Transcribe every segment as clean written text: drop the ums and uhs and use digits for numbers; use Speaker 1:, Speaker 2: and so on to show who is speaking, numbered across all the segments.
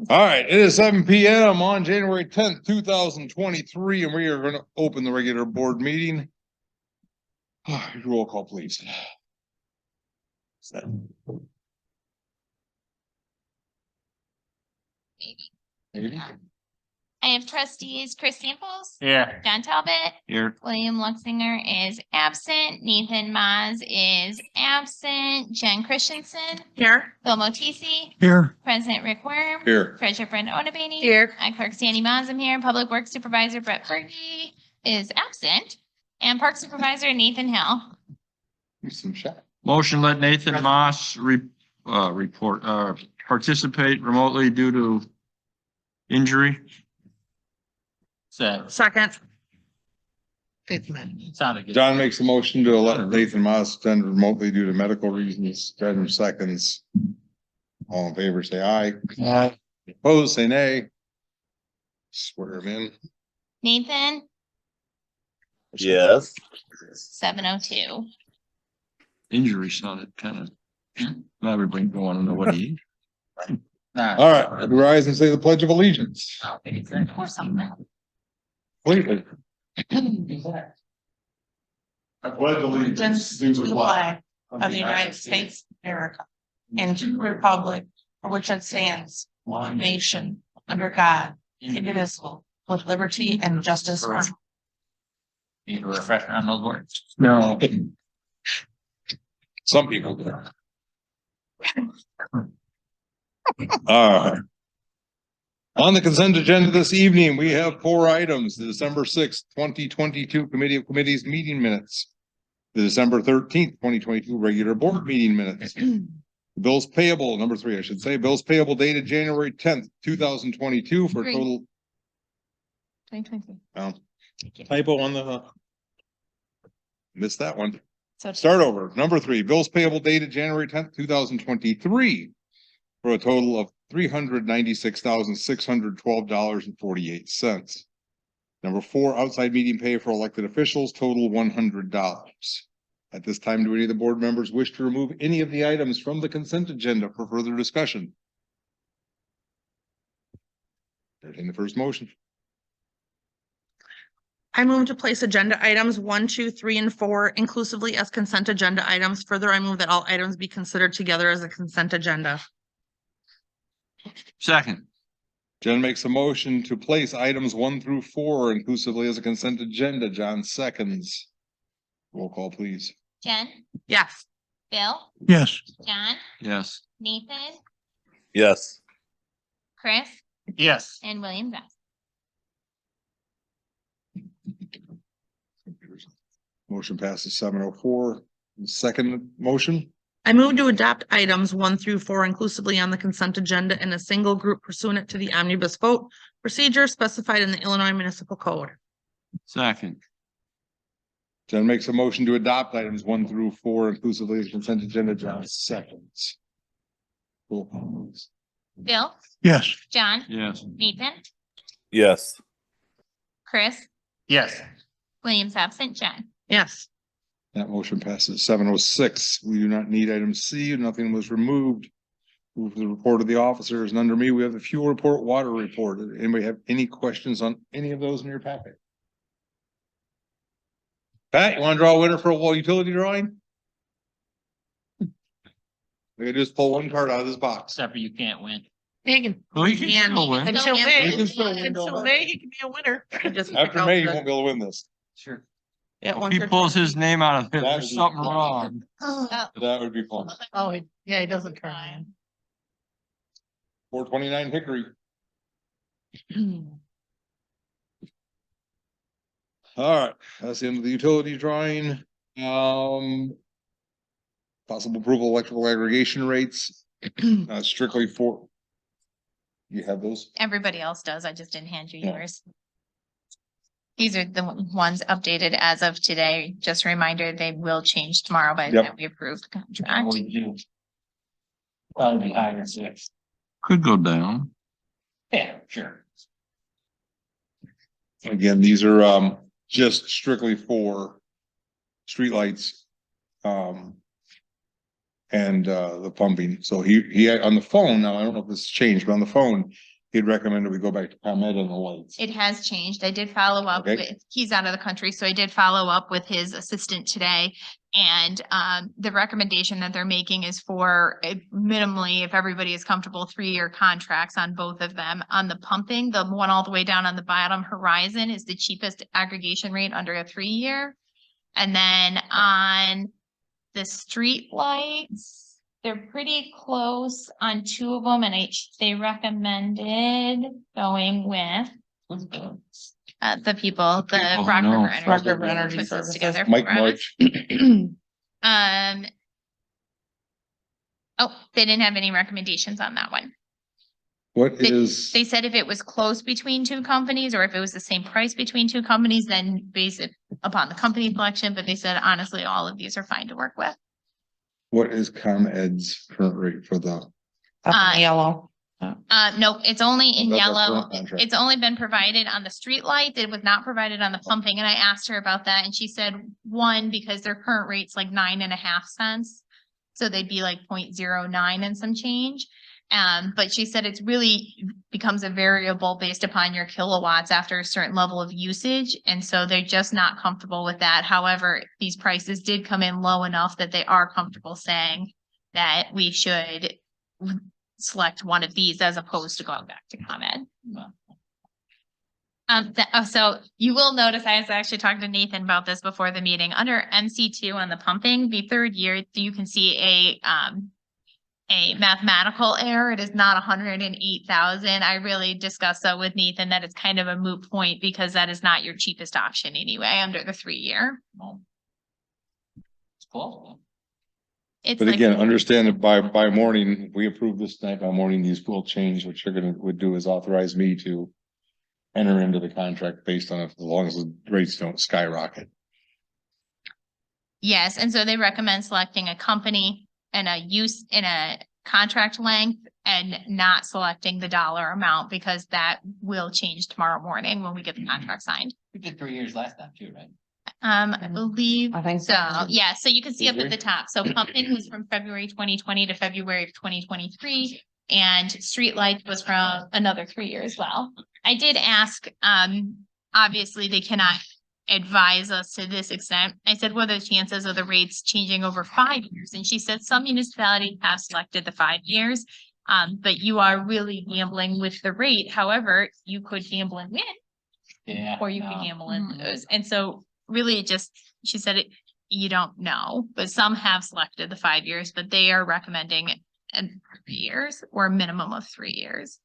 Speaker 1: All right, it is 7 PM on January 10th, 2023, and we are going to open the regular board meeting. Roll call, please.
Speaker 2: I have trustees Chris Samples.
Speaker 3: Yeah.
Speaker 2: John Talbot.
Speaker 3: Here.
Speaker 2: William Luxinger is absent. Nathan Maz is absent. Jen Christensen.
Speaker 4: Here.
Speaker 2: Bill Motisi.
Speaker 3: Here.
Speaker 2: President Rick Worm.
Speaker 1: Here.
Speaker 2: Treasurer Brenda Odabaney.
Speaker 4: Here.
Speaker 2: I Clerk Sandy Maz am here. Public Works Supervisor Brett Fergie is absent. And Park Supervisor Nathan Hill.
Speaker 1: Some shot.
Speaker 3: Motion let Nathan Moss participate remotely due to injury.
Speaker 4: Second.
Speaker 3: Sounded good.
Speaker 1: John makes a motion to let Nathan Moss attend remotely due to medical reasons. 10 seconds. All in favor, say aye.
Speaker 3: Aye.
Speaker 1: Opposed, say nay. Swear him in.
Speaker 2: Nathan,
Speaker 5: Yes.
Speaker 2: 7:02.
Speaker 3: Injury sounded kind of. Now everybody want to know what he.
Speaker 1: All right, rise and say the Pledge of Allegiance.
Speaker 2: Or something.
Speaker 1: Completely.
Speaker 5: I pledge
Speaker 4: Allegiance to the flag of the United States of America and to the republic for which it stands, one nation, under God, indivisible, with liberty and justice for all.
Speaker 3: Need a refresher on those words? No.
Speaker 1: Some people do. On the consent agenda this evening, we have 4 items: the December 6th, 2022 Committee of Committees meeting minutes, the December 13th, 2022 regular board meeting minutes, bills payable, number 3, I should say, bills payable dated January 10th, 2022 for a total
Speaker 2: 2022.
Speaker 1: typo on the missed that one.
Speaker 2: So
Speaker 1: Start over. Number 3, bills payable dated January 10th, 2023 for a total of $396,612.48. Number 4, outside meeting pay for elected officials, total $100. At this time, do any of the board members wish to remove any of the items from the consent agenda for further discussion? Entertain the first motion.
Speaker 4: I move to place agenda items 1, 2, 3, and 4 inclusively as consent agenda items. Further, I move that all items be considered together as a consent agenda.
Speaker 3: Second.
Speaker 1: Jen makes a motion to place items 1 through 4 inclusively as a consent agenda. John seconds. Roll call, please.
Speaker 2: Jen,
Speaker 4: Yes.
Speaker 2: Bill,
Speaker 3: Yes.
Speaker 2: John,
Speaker 3: Yes.
Speaker 2: Nathan,
Speaker 5: Yes.
Speaker 2: Chris,
Speaker 3: Yes.
Speaker 2: and William Best.
Speaker 1: Motion passes 704. Second motion.
Speaker 4: I move to adopt items 1 through 4 inclusively on the consent agenda in a single group pursuant to the omnibus vote procedure specified in the Illinois Municipal Code.
Speaker 3: Second.
Speaker 1: Jen makes a motion to adopt items 1 through 4 inclusively as consent agenda. John seconds. Roll call, please.
Speaker 2: Bill,
Speaker 3: Yes.
Speaker 2: John,
Speaker 3: Yes.
Speaker 2: Nathan,
Speaker 5: Yes.
Speaker 2: Chris,
Speaker 3: Yes.
Speaker 2: William's absent, Jen.
Speaker 4: Yes.
Speaker 1: That motion passes 706. We do not need item C. Nothing was removed. Move to the report of the officers, and under me, we have the fuel report, water report. Anybody have any questions on any of those in your packet? Pat, you want to draw a winner for a wall utility drawing? We can just pull one card out of this box.
Speaker 3: Except for you can't win.
Speaker 4: Megan.
Speaker 3: Well, you can still win.
Speaker 4: Until
Speaker 2: You
Speaker 4: May,
Speaker 1: can still win.
Speaker 4: until May, he can be a winner. Just
Speaker 1: After May, you won't be able to win this.
Speaker 3: Sure.
Speaker 4: Yeah,
Speaker 3: If he pulls his name out of it,
Speaker 1: That
Speaker 3: there's
Speaker 1: is-
Speaker 3: something wrong.
Speaker 1: That would be fun.
Speaker 4: Oh, yeah, he doesn't cry.
Speaker 1: 429 Hickory. All right, that's the end of the utility drawing. Possible approval electrical aggregation rates, strictly for. You have those?
Speaker 2: Everybody else does. I just didn't hand you
Speaker 1: Yeah.
Speaker 2: yours. These are the ones updated as of today. Just a reminder, they will change tomorrow by the
Speaker 1: Yep.
Speaker 2: time we approve the contract.
Speaker 3: Probably higher, 6. Could go down. Yeah, sure.
Speaker 1: Again, these are just strictly for streetlights. And the pumping. So he on the phone, now I don't know if this has changed, but on the phone, he'd recommended we go back to ComEd on the lights.
Speaker 2: It has changed. I did follow up
Speaker 1: Okay.
Speaker 2: with, he's out of the country, so I did follow up with his assistant today. And the recommendation that they're making is for minimally, if everybody is comfortable, 3-year contracts on both of them. On the pumping, the one all the way down on the bottom horizon is the cheapest aggregation rate under a 3-year. And then on the street lights, they're pretty close on 2 of them, and they recommended going with the people, the
Speaker 3: people who
Speaker 2: Rock
Speaker 3: know.
Speaker 2: River
Speaker 4: Rock River
Speaker 2: Energy
Speaker 4: Energy
Speaker 2: put this
Speaker 4: Services.
Speaker 2: together
Speaker 1: Mike
Speaker 2: for us.
Speaker 1: March,
Speaker 2: Oh, they didn't have any recommendations on that one.
Speaker 1: what
Speaker 2: They
Speaker 1: is,
Speaker 2: said if it was close between 2 companies or if it was the same price between 2 companies, then base it upon the company selection, but they said honestly, all of these are fine to work with.
Speaker 1: what is ComEd's current rate for the?
Speaker 2: Uh,
Speaker 4: Yellow.
Speaker 2: No, it's only in
Speaker 1: That's our
Speaker 2: yellow.
Speaker 1: current contract.
Speaker 2: It's only been provided on the street lights. It was not provided on the pumping. And I asked her about that and she said, one, because their current rate's like 9.5 cents. So they'd be like 0.09 and some change. But she said it's really becomes a variable based upon your kilowatts after a certain level of usage. And so they're just not comfortable with that. However, these prices did come in low enough that they are comfortable saying that we should select one of these as opposed to going back to ComEd. So you will notice, I was actually talking to Nathan about this before the meeting, under MC2 on the pumping, the 3rd year, you can see a mathematical error. It is not 108,000. I really discussed that with Nathan, that it's kind of a moot point because that is not your cheapest option anyway, under the 3-year.
Speaker 3: It's close.
Speaker 2: It's
Speaker 1: But
Speaker 2: like,
Speaker 1: again, understand that by morning, we approve this tonight, by morning, these will change. What you're would do is authorize me to enter into the contract based on it, as long as the rates don't skyrocket.
Speaker 2: yes, and so they recommend selecting a company and a use in a contract length and not selecting the dollar amount because that will change tomorrow morning when we get the contract signed.
Speaker 3: We did 3 years last time too, right?
Speaker 2: I believe
Speaker 4: I think
Speaker 2: so.
Speaker 4: so.
Speaker 2: Yeah, so you can see up
Speaker 1: Did
Speaker 2: at
Speaker 1: we?
Speaker 2: the top. So pumping was from February 2020 to February of 2023. And streetlight was from another 3 years as well. I did ask, obviously they cannot advise us to this extent. I said, what are the chances of the rates changing over 5 years? And she said some municipalities have selected the 5 years. But you are really gambling with the rate. However, you could gamble and win.
Speaker 3: Yeah.
Speaker 2: Or you could gamble and lose. And so really it just, she said it, you don't know, but some have selected the 5 years, but they are recommending it in 3 years or a minimum of 3 years.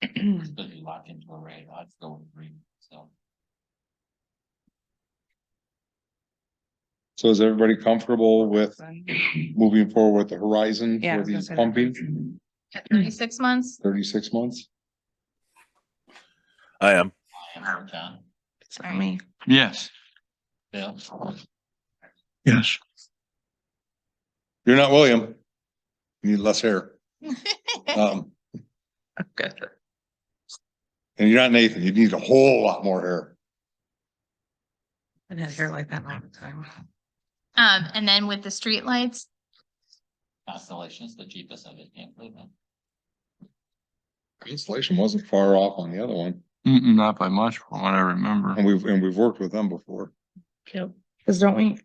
Speaker 3: But you lock into a rate, I'd go with 3, so.
Speaker 1: So is everybody comfortable with moving forward with the horizon
Speaker 4: Yeah, I
Speaker 1: for
Speaker 4: was gonna
Speaker 1: these
Speaker 4: say that.
Speaker 1: pumping,
Speaker 2: At 36 months,
Speaker 1: 36 months?
Speaker 5: I am.
Speaker 3: John,
Speaker 4: It's for me.
Speaker 3: Yes. Bill. Yes.
Speaker 1: You're not William. You need less hair. Um,
Speaker 4: Good.
Speaker 1: and you're not Nathan. You need a whole lot more hair.
Speaker 4: I had hair like that all the time.
Speaker 2: and then with the streetlights,
Speaker 3: Constellation's the cheapest of it, can't believe it.
Speaker 1: Installation wasn't far off on the other one,
Speaker 3: Not by much from what I remember.
Speaker 1: and we've worked with them before.
Speaker 4: Yep. Cause don't we?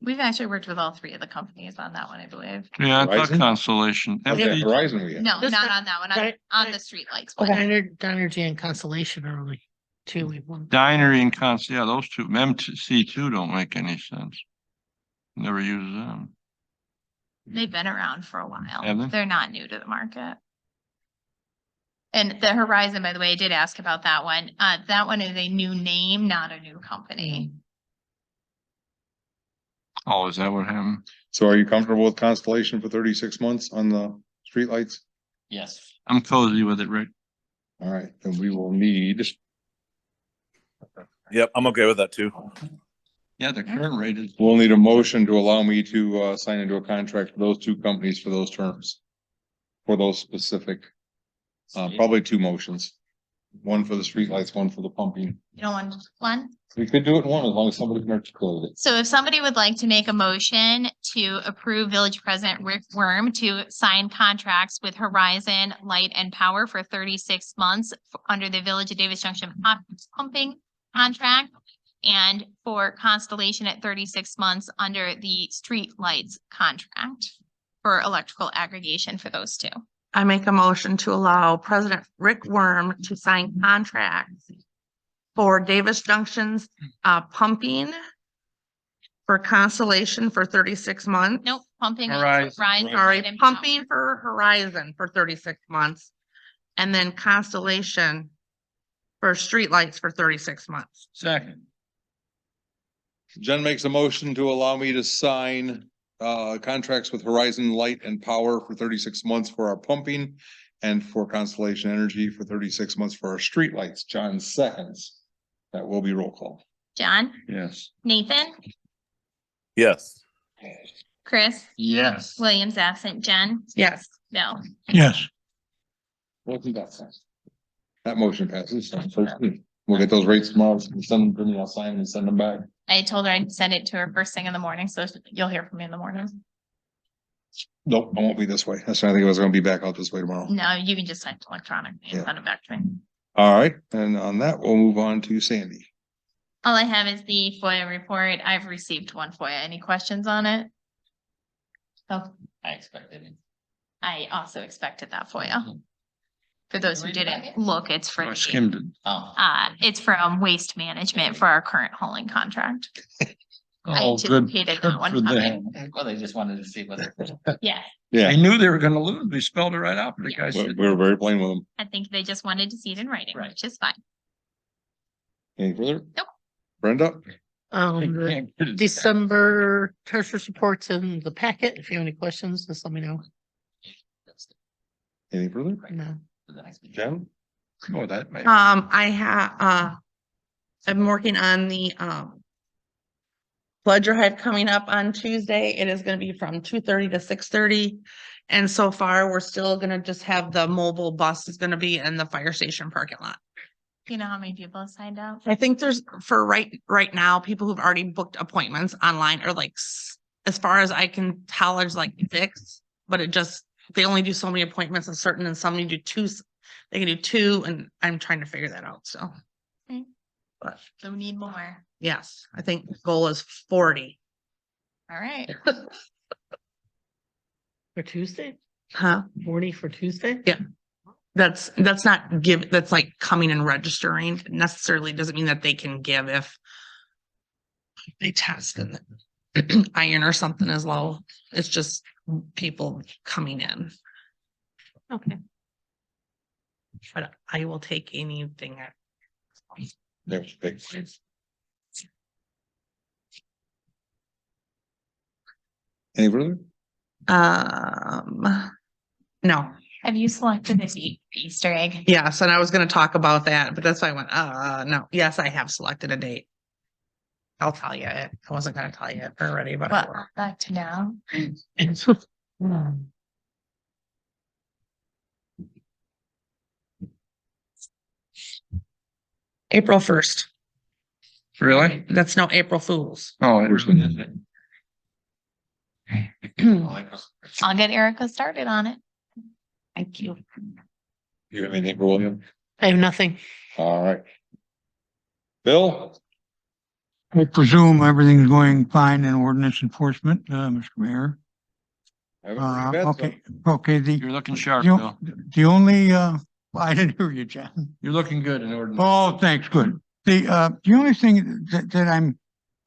Speaker 2: we've actually worked with all 3 of the companies on that one, I believe.
Speaker 3: Yeah, I thought
Speaker 1: Horizon?
Speaker 3: Constellation.
Speaker 1: Okay, Horizon we had.
Speaker 2: No,
Speaker 6: This
Speaker 2: not
Speaker 6: one-
Speaker 2: on that one,
Speaker 6: Right,
Speaker 2: on
Speaker 6: right.
Speaker 2: the streetlights. one.
Speaker 6: Dynergy and Constellation early too. We won.
Speaker 3: Dinery and Const, yeah, those two, MC2 don't make any sense. Never use them.
Speaker 2: They've been around for a
Speaker 3: Have
Speaker 2: while.
Speaker 3: they?
Speaker 2: They're not new to the market. And the Horizon, by the way, I did ask about that one. That one is a new name, not a new company.
Speaker 3: Oh, is that what happened?
Speaker 1: So are you comfortable with Constellation for 36 months on the streetlights?
Speaker 3: Yes. I'm cozy with it, Rick.
Speaker 1: All right, then we will need,
Speaker 5: Yep, I'm okay with that too.
Speaker 3: Yeah, the current rate is.
Speaker 1: we'll need a motion to allow me to sign into a contract for those 2 companies for those terms. For those specific, probably 2 motions. One for the streetlights, one for the pumping.
Speaker 2: You don't want one?
Speaker 1: We could do it in one as long as somebody can articulate it.
Speaker 2: So if somebody would like to make a motion to approve Village President Rick Worm to sign contracts with Horizon Light and Power for 36 months under the Village of Davis Junction pumping contract and for Constellation at 36 months under the street lights contract for electrical aggregation for those two.
Speaker 4: I make a motion to allow President Rick Worm to sign contracts for Davis Junction's pumping for Constellation for 36 months.
Speaker 2: Nope, pumping. is
Speaker 3: Horizon.
Speaker 2: Horizon
Speaker 4: Sorry,
Speaker 2: Light and Power.
Speaker 4: pumping for Horizon for 36 months. And then Constellation for streetlights for 36 months.
Speaker 3: Second.
Speaker 1: Jen makes a motion to allow me to sign contracts with Horizon Light and Power for 36 months for our pumping and for Constellation Energy for 36 months for our streetlights. John seconds. That will be roll call.
Speaker 2: John,
Speaker 3: Yes.
Speaker 2: Nathan,
Speaker 5: Yes.
Speaker 2: Chris,
Speaker 3: Yes.
Speaker 2: Williams absent, Jen,
Speaker 4: Yes.
Speaker 2: Bill.
Speaker 3: Yes.
Speaker 1: That motion passes. We'll get those rates tomorrow. Send them to me. I'll sign them and send them back.
Speaker 2: I told her I'd send it to her first thing in the morning, so you'll hear from me in the morning.
Speaker 1: Nope, I won't be this way. That's why I think I was gonna be back out this way tomorrow.
Speaker 2: No, you can just send it electronically and
Speaker 1: Yeah.
Speaker 2: send it back to me.
Speaker 1: All right, and on that, we'll move on to Sandy.
Speaker 2: All I have is the FOIA report. I've received one FOIA. Any questions on it? Oh,
Speaker 7: I expected it.
Speaker 2: I also expected that FOIA. For those who didn't look, it's for,
Speaker 3: I skimmed it.
Speaker 7: Oh.
Speaker 2: it's from Waste Management for our current hauling contract. I
Speaker 3: Oh, good.
Speaker 2: anticipated
Speaker 3: Good
Speaker 2: that one
Speaker 3: for
Speaker 2: coming.
Speaker 3: them.
Speaker 7: Well, they just wanted to see whether.
Speaker 2: Yeah,
Speaker 1: Yeah,
Speaker 3: They knew they were gonna lose. They spelled it right out. The guy
Speaker 1: we
Speaker 3: said,
Speaker 1: we were very plain with them.
Speaker 2: I think they just wanted to see it in writing,
Speaker 7: Right.
Speaker 2: which is fine.
Speaker 1: Any further?
Speaker 2: Nope.
Speaker 1: Brenda?
Speaker 3: "They
Speaker 6: The
Speaker 3: can't get it."
Speaker 6: December treasurer's reports in the packet. If you have any questions, just let me know.
Speaker 1: Any further?
Speaker 6: No.
Speaker 7: For the next meeting.
Speaker 1: Jen?
Speaker 3: Oh, that may.
Speaker 4: I have, I'm working on the, pledge drive coming up on Tuesday. It is gonna be from 2:30 to 6:30. And so far, we're still gonna just have the mobile bus is gonna be in the fire station parking lot.
Speaker 2: Do you know how many people have signed up?
Speaker 4: I think there's, for right now, people who've already booked appointments online are like, as far as I can tell, there's like 6, but it just, they only do so many appointments and certain, and some do 2, they can do 2, and I'm trying to figure that out, so.
Speaker 2: Okay.
Speaker 4: But
Speaker 2: So we need more.
Speaker 4: yes, I think the goal is 40.
Speaker 2: All right.
Speaker 6: For Tuesday?
Speaker 4: Huh?
Speaker 6: 40 for Tuesday?
Speaker 4: Yeah. That's not that's like coming and registering. Necessarily doesn't mean that they can give if they test and the iron or something is low. It's just people coming in.
Speaker 6: Okay.
Speaker 4: But I will take anything.
Speaker 1: There's big. Any further?
Speaker 4: No,
Speaker 2: Have you selected the Easter egg?
Speaker 4: yes, and I was gonna talk about that, but that's why I went, no, yes, I have selected a date. I'll tell you it. I wasn't gonna tell you it already, but I will.
Speaker 2: Well, back to now.
Speaker 4: April 1st.
Speaker 3: Really?
Speaker 4: That's no April Fools.
Speaker 3: Oh, it was.
Speaker 2: I'll get Erica started on it.
Speaker 4: Thank you.
Speaker 1: You have anything for William?
Speaker 6: I have nothing.
Speaker 1: All right. Bill?
Speaker 8: I presume everything's going fine in ordinance enforcement, Mr. Mayor. Okay,
Speaker 3: You're looking sharp,
Speaker 8: the,
Speaker 3: Bill.
Speaker 8: the only, I didn't hear you, John.
Speaker 3: You're looking good in order.
Speaker 8: Oh, thanks, good. The only thing that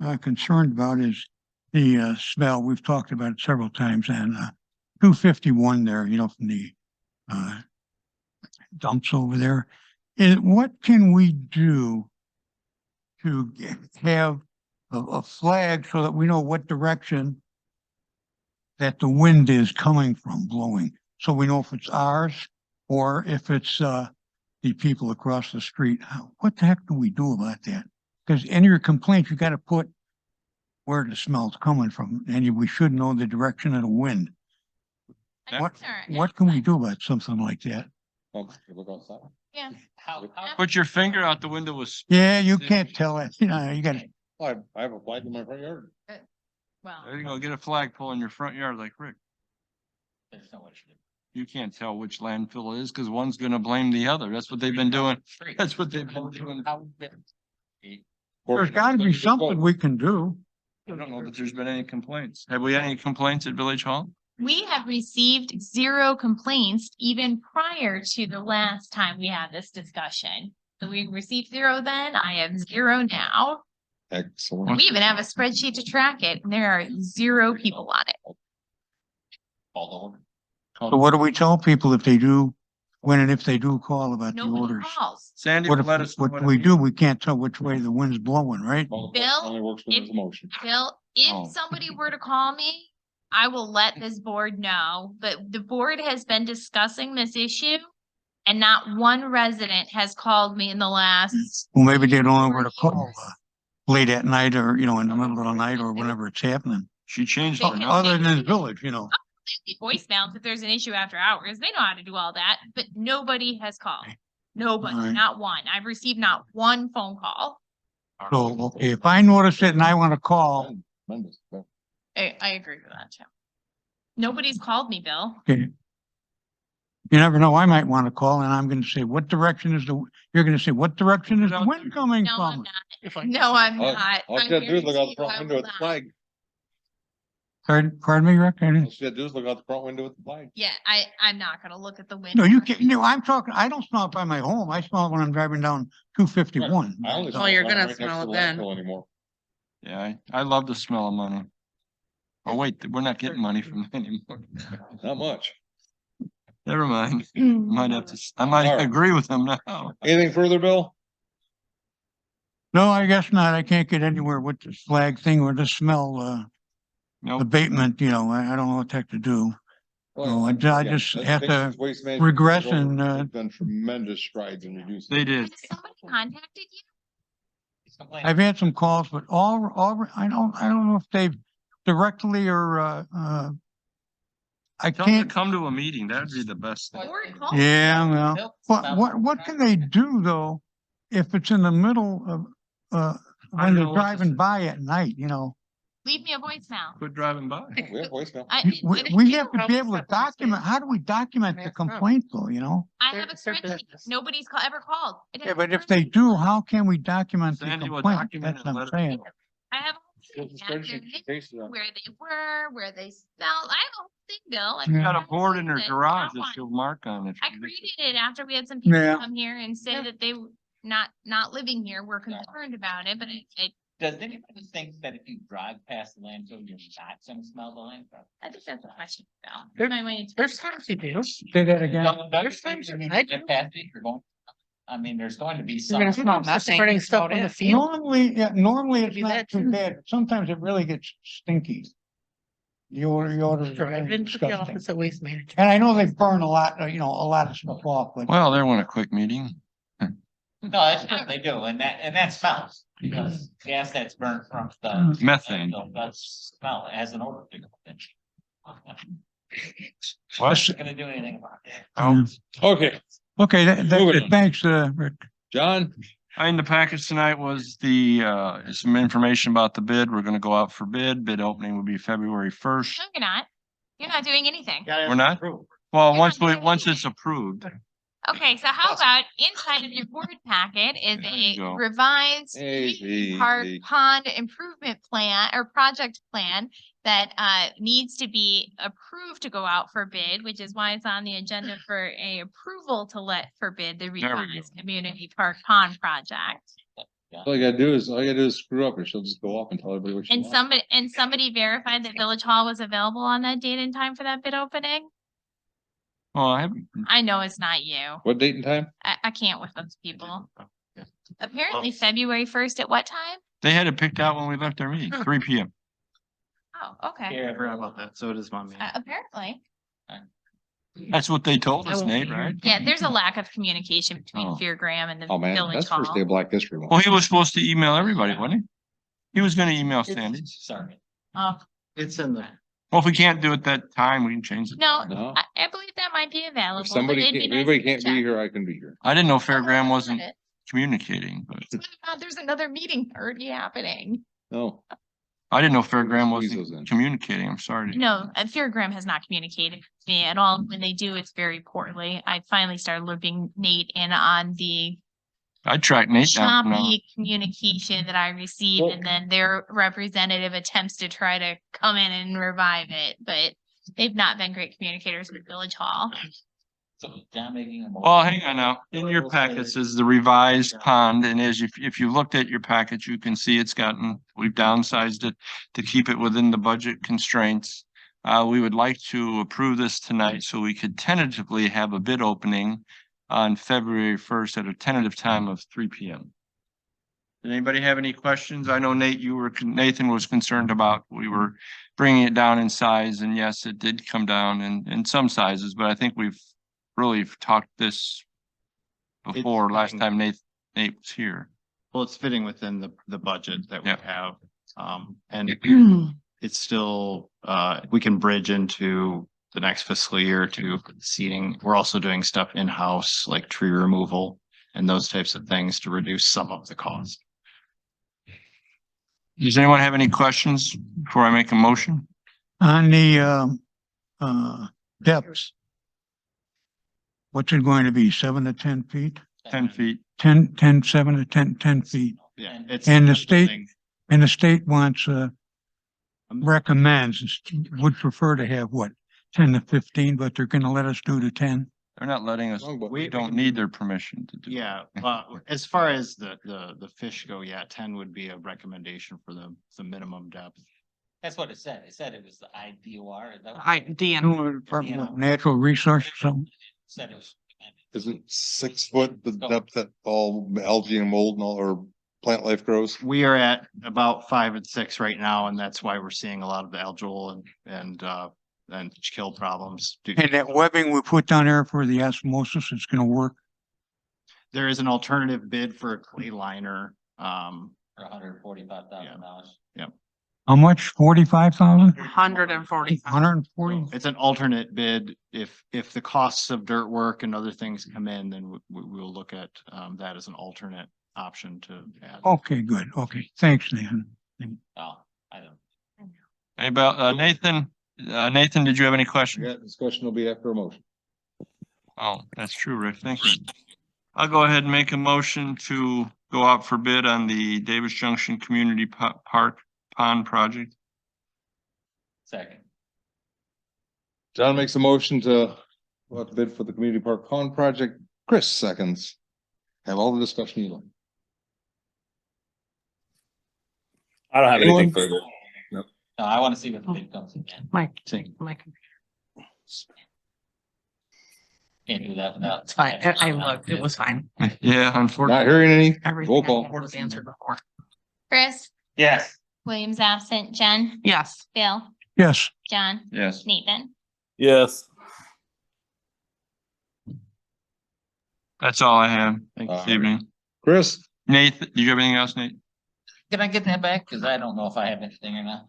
Speaker 8: I'm concerned about is the smell. We've talked about it several times, and 251 there, from the dumps over there. What can we do to have a flag so that we know what direction that the wind is coming from blowing? So we know if it's ours or if it's the people across the street. What the heck do we do about that? Because in your complaint, you got to put where the smell's coming from, and we should know the direction of the wind. What can we do about something like that?
Speaker 1: Look outside.
Speaker 2: Yeah.
Speaker 7: How,
Speaker 3: Put your finger out the window with.
Speaker 8: Yeah, you can't tell it, you know, you gotta,
Speaker 1: I have a flag in my front yard.
Speaker 2: Well,
Speaker 3: There you go, get a flagpole in your front yard like Rick.
Speaker 7: there's so much.
Speaker 3: You can't tell which landfill it is because one's gonna blame the other. That's what they've been doing. That's what they've been doing.
Speaker 8: there's gotta be something we can do.
Speaker 3: I don't know that there's been any complaints. Have we had any complaints at Village Hall?
Speaker 2: we have received 0 complaints even prior to the last time we had this discussion. So we received 0 then, I have 0 now.
Speaker 1: Excellent.
Speaker 2: We even have a spreadsheet to track it, and there are 0 people on it.
Speaker 8: So what do we tell people if they do, when and if they do call about the
Speaker 2: Nobody
Speaker 8: orders?
Speaker 2: calls.
Speaker 3: Sandy,
Speaker 8: What if,
Speaker 3: let us. know
Speaker 8: what we do, we can't tell which way the wind's blowing, right?
Speaker 2: Bill,
Speaker 1: Only works when there's a motion.
Speaker 2: Bill,
Speaker 3: Oh.
Speaker 2: if somebody were to call me, I will let this board know, but the board has been discussing this issue. And not one resident has called me in the last,
Speaker 8: Well, maybe they don't know where to call, late at night or, you know, in the middle of the night or whenever it's happening.
Speaker 3: She changed.
Speaker 2: They
Speaker 3: her
Speaker 2: can-
Speaker 3: number.
Speaker 8: Other than the village, you know.
Speaker 2: voicemails if there's an issue after hours. They know how to do all that, but nobody has called. Nobody,
Speaker 8: Alright.
Speaker 2: not one. I've received not one phone call.
Speaker 8: So, okay, if I notice it and I want to call,
Speaker 1: Tremendous.
Speaker 2: I agree with that too. Nobody's called me, Bill.
Speaker 8: okay. You never know, I might want to call and I'm gonna say, what direction is the, you're gonna say, what direction is the wind coming
Speaker 2: No, I'm
Speaker 8: from?
Speaker 2: not.
Speaker 6: If I-
Speaker 2: No, I'm
Speaker 1: All
Speaker 2: not.
Speaker 1: all
Speaker 2: I
Speaker 1: you gotta do is look out the
Speaker 2: guarantee you I
Speaker 1: front window
Speaker 2: will
Speaker 1: at the
Speaker 2: not.
Speaker 1: flag.
Speaker 8: Pardon me, Rick? I
Speaker 1: All
Speaker 8: didn't-
Speaker 1: you gotta do is look out the front window at the flag.
Speaker 2: Yeah, I'm not gonna look at the window.
Speaker 8: No, you can't, no, I'm talking, I don't smell it by my home. I smell it when I'm driving down 251.
Speaker 1: I only
Speaker 6: Oh,
Speaker 1: smell
Speaker 6: you're
Speaker 1: it
Speaker 6: gonna
Speaker 1: right next to
Speaker 6: smell
Speaker 1: the
Speaker 6: it then.
Speaker 1: landfill anymore.
Speaker 3: Yeah, I love the smell of money. Oh, wait, we're not getting money from them anymore.
Speaker 1: Not much.
Speaker 3: Never mind. Might have to, I might
Speaker 1: Alright.
Speaker 3: agree with them now.
Speaker 1: Anything further, Bill?
Speaker 8: No, I guess not. I can't get anywhere with this flag thing or the smell,
Speaker 3: Nope.
Speaker 8: abatement, you know, I don't know what the heck to do. No, I just have to regress and,
Speaker 1: They've done tremendous strides in reducing.
Speaker 3: They did.
Speaker 2: Has somebody contacted you?
Speaker 8: I've had some calls, but I don't know if they've directly or, I
Speaker 3: Tell them
Speaker 8: can't,
Speaker 3: to come to a meeting. That'd be the best thing.
Speaker 2: Or call?
Speaker 8: yeah, well, what can they do though? If it's in the middle of,
Speaker 3: I
Speaker 8: when
Speaker 3: don't
Speaker 8: they're
Speaker 3: know what to
Speaker 8: driving
Speaker 3: say.
Speaker 8: by at night, you know?
Speaker 2: Leave me a voicemail.
Speaker 3: Quit driving by.
Speaker 1: We have voicemail.
Speaker 8: We have to be able to document, how do we document the complaint though, you know?
Speaker 2: I have a
Speaker 6: It's their
Speaker 2: spreadsheet.
Speaker 6: business.
Speaker 2: Nobody's ever called. It
Speaker 8: Yeah,
Speaker 2: has
Speaker 8: but
Speaker 2: a
Speaker 8: if they
Speaker 2: spreadsheet.
Speaker 8: do, how can we document the
Speaker 3: Sandy will
Speaker 8: complaint?
Speaker 3: document
Speaker 8: That's
Speaker 3: it and
Speaker 8: what I'm
Speaker 3: let it-
Speaker 8: saying.
Speaker 2: I have a whole
Speaker 1: There's
Speaker 2: thing
Speaker 1: a
Speaker 2: after
Speaker 1: spreadsheet
Speaker 2: this,
Speaker 1: for cases on it.
Speaker 2: where they were, where they smelled. I have a whole thing, Bill.
Speaker 3: She's got a
Speaker 2: I
Speaker 3: board in her
Speaker 2: created it.
Speaker 3: garage
Speaker 2: I
Speaker 3: that
Speaker 2: want-
Speaker 3: she'll mark on it.
Speaker 2: I created it after we had some people
Speaker 8: Yeah.
Speaker 2: come here and say
Speaker 6: Yeah.
Speaker 2: that they not living here were concerned about it, but
Speaker 7: Does anybody think that if you drive past the landfill, you're not gonna smell the landfill?
Speaker 2: I think that's a question, Bill.
Speaker 6: There-
Speaker 2: Might want to-
Speaker 6: There's times you do.
Speaker 8: Say that again.
Speaker 7: There's
Speaker 6: times
Speaker 7: times
Speaker 6: I
Speaker 7: you
Speaker 6: do.
Speaker 7: get past it, you're going, I mean, there's going to be
Speaker 6: You're
Speaker 7: some.
Speaker 6: gonna smell nothing. Spreading stuff on the field.
Speaker 8: Normally it's
Speaker 6: Maybe
Speaker 8: not
Speaker 6: that
Speaker 8: too
Speaker 6: too.
Speaker 8: bad. Sometimes it really gets stinky. The odor is
Speaker 6: Drive
Speaker 8: very
Speaker 6: into the
Speaker 8: disgusting.
Speaker 6: office of waste management.
Speaker 8: And I know they burn a lot, you know, a lot of stuff off, but
Speaker 3: Well, they want a quick meeting.
Speaker 7: No, that's what they do, and that smells, because gas that's burnt from the.
Speaker 3: Methane.
Speaker 7: landfill does smell, it has an odor. to it.
Speaker 3: What?
Speaker 7: Not gonna do anything about it.
Speaker 3: Oh,
Speaker 1: Okay,
Speaker 8: okay,
Speaker 1: Moving on.
Speaker 8: thanks, Rick.
Speaker 1: John,
Speaker 3: in the package tonight was some information about the bid. We're gonna go out for bid. Bid opening will be February 1st.
Speaker 2: No, you're not. You're not doing anything.
Speaker 3: We're not? Well,
Speaker 2: You're
Speaker 3: once
Speaker 2: not doing
Speaker 3: once
Speaker 2: anything.
Speaker 3: it's approved.
Speaker 2: Okay, so how about inside of your board packet is
Speaker 3: There you
Speaker 2: a
Speaker 3: go.
Speaker 2: revised
Speaker 1: Easy,
Speaker 2: park
Speaker 1: easy.
Speaker 2: pond improvement plan or project plan that needs to be approved to go out for bid, which is why it's on the agenda for a approval to let for bid the
Speaker 3: There we go.
Speaker 2: revised community park pond project.
Speaker 1: all you gotta do is screw up and she'll just go off and tell everybody what she
Speaker 2: And
Speaker 1: wants.
Speaker 2: somebody verified that Village Hall was available on that date and time for that bid opening?
Speaker 3: Well, I haven't,
Speaker 2: I know it's not you.
Speaker 1: What date and time?
Speaker 2: I can't with those people. Apparently February 1st at what time?
Speaker 3: they had it picked out when we left our meeting, 3 PM.
Speaker 2: Oh, okay.
Speaker 7: Yeah,
Speaker 9: about that. So does mom.
Speaker 2: Apparently.
Speaker 3: That's what they told
Speaker 6: I
Speaker 3: us,
Speaker 6: won't
Speaker 3: Nate,
Speaker 6: be here.
Speaker 3: right?
Speaker 2: Yeah, there's a lack of communication between
Speaker 3: Oh.
Speaker 2: Fairgram and the
Speaker 1: Oh, man,
Speaker 2: Village
Speaker 1: that's first day
Speaker 2: Hall.
Speaker 1: of Black History Month.
Speaker 3: Well, he was supposed to email everybody, wasn't he? He was gonna email Sandy.
Speaker 7: sorry.
Speaker 2: Oh,
Speaker 9: It's in the
Speaker 3: Well, if we can't do it that time, we can change it.
Speaker 2: No,
Speaker 1: No.
Speaker 2: I believe that might be available.
Speaker 1: If
Speaker 2: but
Speaker 1: somebody,
Speaker 2: it'd be
Speaker 1: if
Speaker 2: nice
Speaker 1: anybody
Speaker 2: to
Speaker 1: can't be
Speaker 2: check.
Speaker 1: here, I can be here.
Speaker 3: I didn't know
Speaker 2: Oh,
Speaker 3: Fairgram wasn't
Speaker 2: got it.
Speaker 3: communicating, but
Speaker 2: There's another meeting already happening.
Speaker 1: No,
Speaker 3: I didn't know Fairgram
Speaker 1: Squeeze those in.
Speaker 3: wasn't communicating. I'm sorry.
Speaker 2: No, Fairgram has not communicated with me at all. When they do, it's very poorly. I finally started looping Nate in on the
Speaker 3: I tracked Nate down. from now on.
Speaker 2: choppy communication that I received,
Speaker 1: Well-
Speaker 2: and then their representative attempts to try to come in and revive it, but they've not been great communicators with Village Hall.
Speaker 7: So John making a.
Speaker 3: Well, hang on now. In your packets is the revised pond, and as if you looked at your package, you can see we've downsized it to keep it within the budget constraints. We would like to approve this tonight so we could tentatively have a bid opening on February 1st at a tentative time of 3 p.m. Did anybody have any questions? I know Nathan was concerned about, we were bringing it down in size, and yes, it did come down in some sizes, but I think we've really talked this before, last time Nate was here.
Speaker 9: Well, it's fitting within the budget that we
Speaker 3: Yeah.
Speaker 9: have. And it's still, we can bridge into the next fiscal year to seating. We're also doing stuff in-house, like tree removal and those types of things to reduce some of the cost.
Speaker 3: Does anyone have any questions before I make a motion?
Speaker 8: On the, depths. What's it going to be, 7 to 10 feet?
Speaker 3: 10 feet.
Speaker 8: 7 to 10 feet?
Speaker 9: Yeah. It's
Speaker 8: And the
Speaker 9: something-
Speaker 8: state- And the state wants, recommends, would prefer to have what, 10 to 15, but they're gonna let us do to 10?
Speaker 3: They're not letting us,
Speaker 1: Oh, but
Speaker 3: we don't need their permission to do.
Speaker 9: Yeah, as far as the fish go, yeah, 10 would be a recommendation for the minimum depth.
Speaker 7: That's what it said. It said it was the IDOR. Is that what it
Speaker 8: Department of Natural Resources, something?
Speaker 7: said? It was.
Speaker 1: isn't 6 foot the depth that all algae and mold and all, or plant life grows?
Speaker 9: We are at about 5 and 6 right now, and that's why we're seeing a lot of the algal and kill problems.
Speaker 8: And that webbing we put down there for the osmosis, it's gonna work?
Speaker 9: There is an alternative bid for a clay liner.
Speaker 7: For $145,000.
Speaker 8: How much? 45,000?
Speaker 4: 140.
Speaker 8: 140?
Speaker 9: It's an alternate bid. If the costs of dirt work and other things come in, then we'll look at that as an alternate option to add.
Speaker 8: Okay, good. Okay, thanks, Nathan.
Speaker 7: Oh, I don't.
Speaker 3: Hey, about, Nathan, did you have any questions?
Speaker 1: Yeah, discussion will be after a motion.
Speaker 3: Oh, that's true, Rick. Thank you. I'll go ahead and make a motion to go out for bid on the Davis Junction Community Park Pond Project.
Speaker 7: Second.
Speaker 1: John makes a motion to go out to bid for the community park pond project. Chris seconds. Have all the discussion you like.
Speaker 5: I don't have
Speaker 1: Anyone?
Speaker 5: anything further.
Speaker 7: No, I want to see what the bid comes again.
Speaker 4: Mike,
Speaker 9: See.
Speaker 4: Mike,
Speaker 7: Can't do that without.
Speaker 4: it's fine. I looked, it was fine.
Speaker 3: Yeah, unfortunately.
Speaker 1: Not hearing any? Roll
Speaker 4: Everything
Speaker 1: call.
Speaker 4: was answered before.
Speaker 2: Chris,
Speaker 7: Yes.
Speaker 2: Williams absent, Jen,
Speaker 4: Yes.
Speaker 2: Bill,
Speaker 8: Yes,
Speaker 2: John,
Speaker 3: Yes.
Speaker 2: Nathan.
Speaker 5: Yes.
Speaker 3: That's all I have
Speaker 9: Thank
Speaker 3: this
Speaker 1: you.
Speaker 3: evening.
Speaker 1: Chris?
Speaker 3: Nate, do you have anything else, Nate?
Speaker 7: Can I get that back? Cause I don't know if I have anything or not.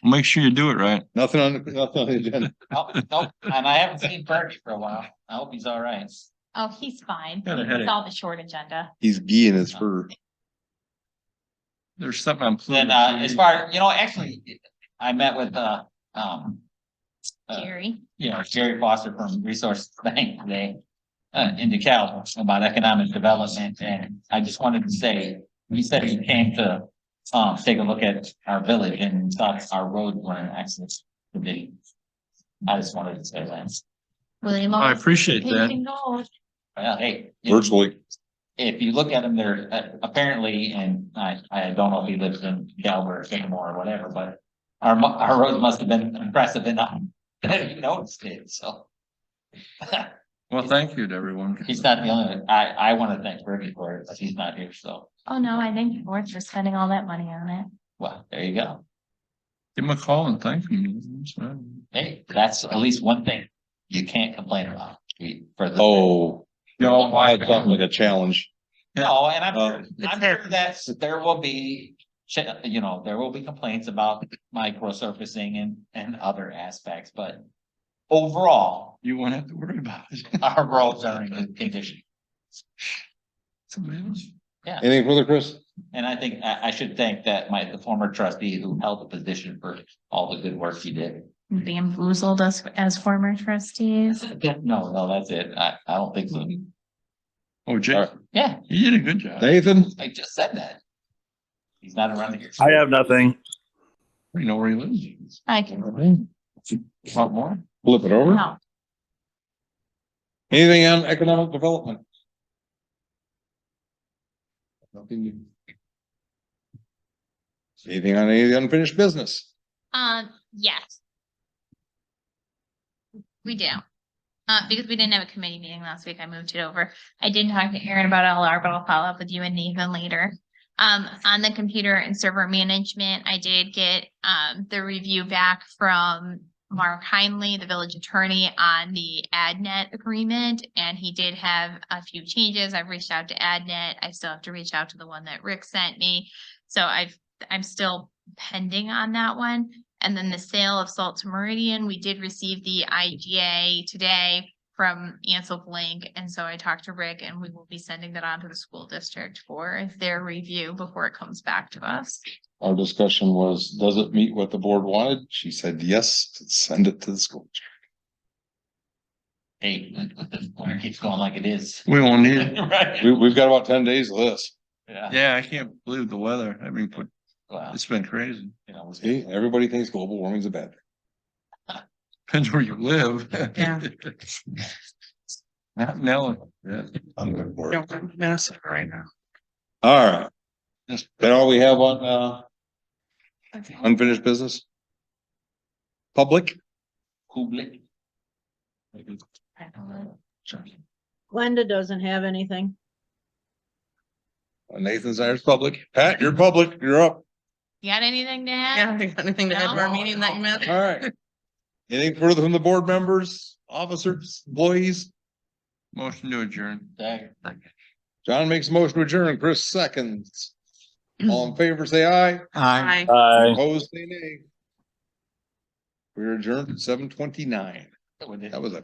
Speaker 3: Make sure you do it right.
Speaker 1: Nothing on the agenda.
Speaker 7: Oh, nope. And I haven't seen Bertie for a while. I hope he's all right.
Speaker 2: Oh, he's fine.
Speaker 3: Got a headache.
Speaker 2: It's all the short agenda.
Speaker 1: He's geeing his fur.
Speaker 3: There's something I'm.
Speaker 7: Then, as far, actually, I met with,
Speaker 2: Jerry.
Speaker 7: Jerry Foster from Resource Bank today, in DeKalb about economic development. And I just wanted to say, he said he came to, take a look at our village and thought our roads were in excellent condition. I just wanted to say that.
Speaker 2: William.
Speaker 3: I appreciate that.
Speaker 2: Pink and gold.
Speaker 7: Well, hey.
Speaker 1: Virtually.
Speaker 7: If you look at them, they're apparently, and I don't know if he lives in Galbert anymore or whatever, but our roads must have been impressive enough that he noticed it, so.
Speaker 3: Well, thank you to everyone.
Speaker 7: He's not the only, I want to thank Bertie for it, but he's not here, so,
Speaker 2: Oh, no, I thank you for spending all that money on it.
Speaker 7: well, there you go.
Speaker 3: Give him a call and thank him.
Speaker 7: Hey, that's at least one thing you can't complain about. For the.
Speaker 1: Oh,
Speaker 3: No,
Speaker 1: that sounds like a challenge.
Speaker 7: No, and
Speaker 1: Uh,
Speaker 7: I'm sure that there will be you know, there will be complaints about micro surfacing and other aspects, but overall,
Speaker 3: You won't have to worry about it.
Speaker 7: our roads are in good condition.
Speaker 1: Anything further, Chris?
Speaker 7: And I think I should thank the former trustee who held the position for all the good work he did.
Speaker 2: Bamboozled us as former trustees.
Speaker 7: No, that's it. I don't think so.
Speaker 3: Oh, Jay,
Speaker 7: Yeah,
Speaker 3: you did a good job.
Speaker 1: Nathan?
Speaker 7: I just said that. He's not around here.
Speaker 5: I have nothing.
Speaker 3: You know where he lives.
Speaker 2: I can.
Speaker 3: Want more?
Speaker 1: Flip it over.
Speaker 2: No.
Speaker 1: Anything on economic development? Nothing new. Anything on any of the unfinished business?
Speaker 2: Yes. We do. Because we didn't have a committee meeting last week, I moved it over. I did talk to Aaron about LR, but I'll follow up with you and Nathan later. On the computer and server management, I did get, the review back from Mark Heinley, the village attorney, on the AdNet agreement, and he did have a few changes. I've reached out to AdNet. I still have to reach out to the one that Rick sent me. So I'm still pending on that one. And then the sale of Salt to Meridian, we did receive the IGA today from Ansel Blank. And so I talked to Rick and we will be sending that on to the school district for their review before it comes back to us.
Speaker 1: Our discussion was, does it meet what the board wanted? She said, yes, send it to the school.
Speaker 7: Hey, the water keeps going like it is.
Speaker 3: We won't need it.
Speaker 7: Right.
Speaker 1: We've got about 10 days of this.
Speaker 7: Yeah.
Speaker 3: Yeah, I can't believe the weather. I mean,
Speaker 7: Well,
Speaker 3: it's been crazy.
Speaker 7: you know,
Speaker 1: See, everybody thinks global warming's a bad thing.
Speaker 3: Depends where you live.
Speaker 4: Yeah.
Speaker 3: Not Nelly. Yeah.
Speaker 1: I'm good for it.
Speaker 4: Minnesota right now.
Speaker 1: All right. Is that all we have on, unfinished business? Public?
Speaker 7: Kublik.
Speaker 10: Glenda doesn't have anything.
Speaker 1: Nathan's Irish public. Pat, you're public. You're up.
Speaker 2: You got anything to add?
Speaker 4: Yeah, you got anything to add to our meeting that you missed?
Speaker 1: All right. Anything further from the board members, officers, employees?
Speaker 3: Motion to adjourn.
Speaker 1: John makes a motion to adjourn. Chris seconds. All in favor, say aye.
Speaker 8: Aye.
Speaker 5: Bye.
Speaker 1: Opposed, say nay. We're adjourned at 7:29. That was a